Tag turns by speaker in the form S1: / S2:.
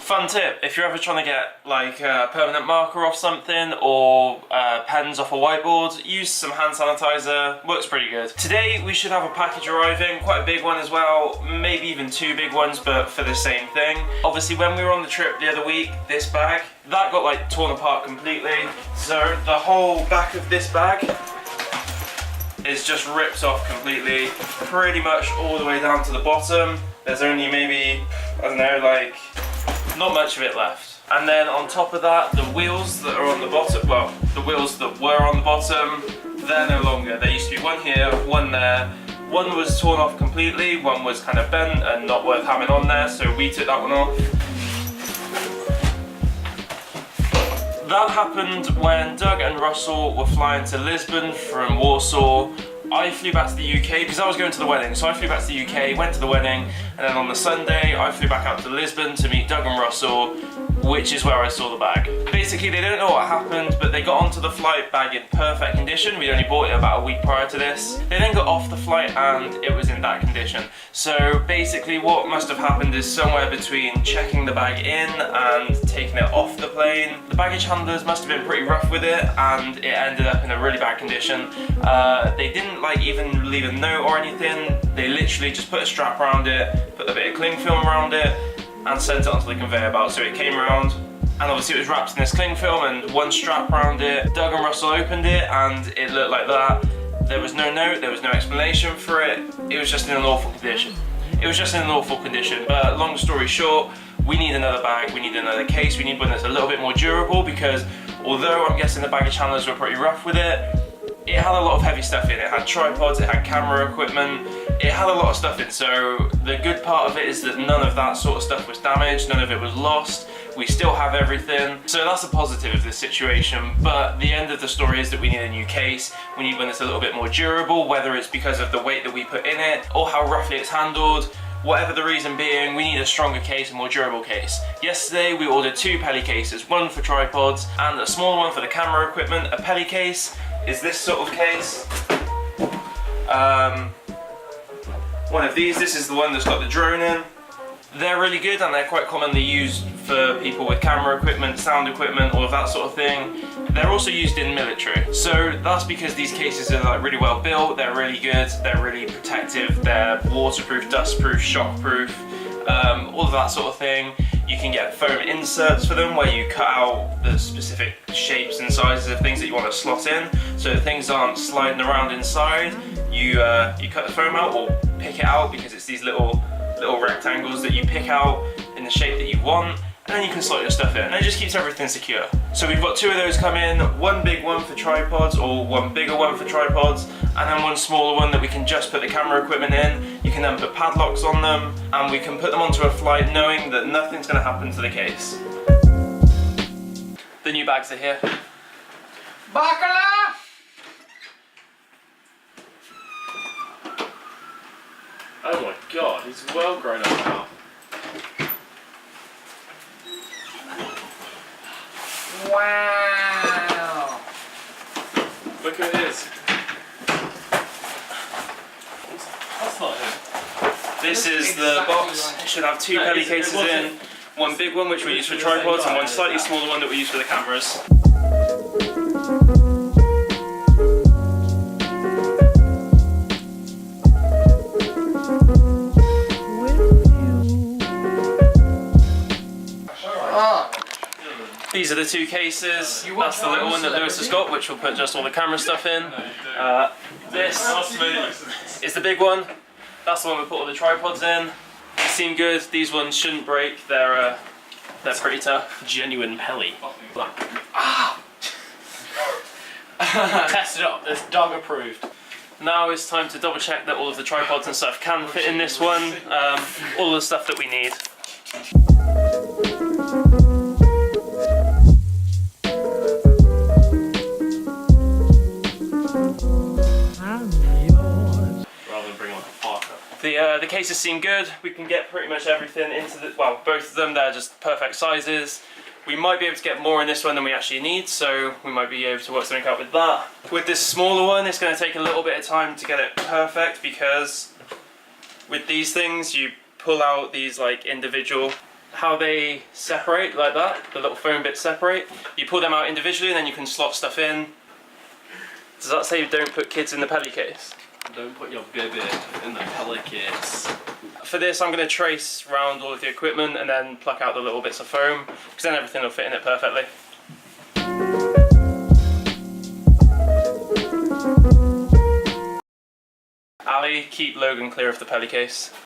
S1: Fun tip, if you're ever trying to get like a permanent marker off something or pens off a whiteboard, use some hand sanitizer, works pretty good. Today we should have a package arriving, quite a big one as well, maybe even 2 big ones, but for the same thing. Obviously when we were on the trip the other week, this bag, that got like torn apart completely. So the whole back of this bag is just ripped off completely, pretty much all the way down to the bottom. There's only maybe, I don't know, like, not much of it left. And then on top of that, the wheels that are on the bottom, well, the wheels that were on the bottom, they're no longer. There used to be one here, one there. One was torn off completely, one was kind of bent and not worth having on there, so we took that one off. That happened when Doug and Russell were flying to Lisbon from Warsaw. I flew back to the UK because I was going to the wedding, so I flew back to the UK, went to the wedding, and then on the Sunday I flew back out to Lisbon to meet Doug and Russell, which is where I saw the bag. Basically they don't know what happened, but they got onto the flight bag in perfect condition. We'd only bought it about a week prior to this. They then got off the flight and it was in that condition. So basically what must have happened is somewhere between checking the bag in and taking it off the plane, the baggage handlers must have been pretty rough with it and it ended up in a really bad condition. They didn't like even leave a note or anything. They literally just put a strap around it, put a bit of cling film around it and sent it onto the conveyor belt. So it came around and obviously it was wrapped in this cling film and one strap around it. Doug and Russell opened it and it looked like that. There was no note, there was no explanation for it. It was just in an awful condition. It was just in an awful condition, but long story short, we need another bag, we need another case, we need one that's a little bit more durable because although I'm guessing the baggage handlers were pretty rough with it, it had a lot of heavy stuff in it. It had tripods, it had camera equipment, it had a lot of stuff in. So the good part of it is that none of that sort of stuff was damaged, none of it was lost. We still have everything. So that's a positive of this situation. But the end of the story is that we need a new case. We need one that's a little bit more durable, whether it's because of the weight that we put in it or how roughly it's handled. Whatever the reason being, we need a stronger case, a more durable case. Yesterday we ordered 2 Peli cases, one for tripods and a smaller one for the camera equipment. A Peli case is this sort of case. One of these, this is the one that's got the drone in. They're really good and they're quite commonly used for people with camera equipment, sound equipment, all of that sort of thing. They're also used in military. So that's because these cases are like really well built, they're really good, they're really protective, they're waterproof, dustproof, shockproof, all of that sort of thing. You can get foam inserts for them where you cut out the specific shapes and sizes of things that you want to slot in so that things aren't sliding around inside. You cut the foam out or pick it out because it's these little rectangles that you pick out in the shape that you want, and then you can slot your stuff in and it just keeps everything secure. So we've got 2 of those come in, one big one for tripods or one bigger one for tripods and then one smaller one that we can just put the camera equipment in. You can then put padlocks on them and we can put them onto a flight knowing that nothing's going to happen to the case. The new bags are here. Bacala! Oh my god, he's well grown up now. Wow! Look at this. That's not him. This is the box. It should have 2 Peli cases in. One big one which we use for tripods and one slightly smaller one that we use for the cameras. These are the 2 cases. That's the little one that Lewis has got, which will put just all the camera stuff in. This is the big one. That's the one we put all the tripods in. They seem good. These ones shouldn't break. They're pretty tough. Genuine Peli. Ah! Tested it up. It's dog approved. Now it's time to double check that all of the tripods and stuff can fit in this one. All the stuff that we need. The cases seem good. We can get pretty much everything into the, well, both of them, they're just perfect sizes. We might be able to get more in this one than we actually need, so we might be able to work something out with that. With this smaller one, it's going to take a little bit of time to get it perfect because with these things, you pull out these like individual how they separate like that. The little foam bits separate. You pull them out individually and then you can slot stuff in. Does that say don't put kids in the Peli case?
S2: Don't put your baby in the Peli case.
S1: For this I'm going to trace round all of the equipment and then pluck out the little bits of foam, because then everything will fit in it perfectly. Ali, keep Logan clear of the Peli case.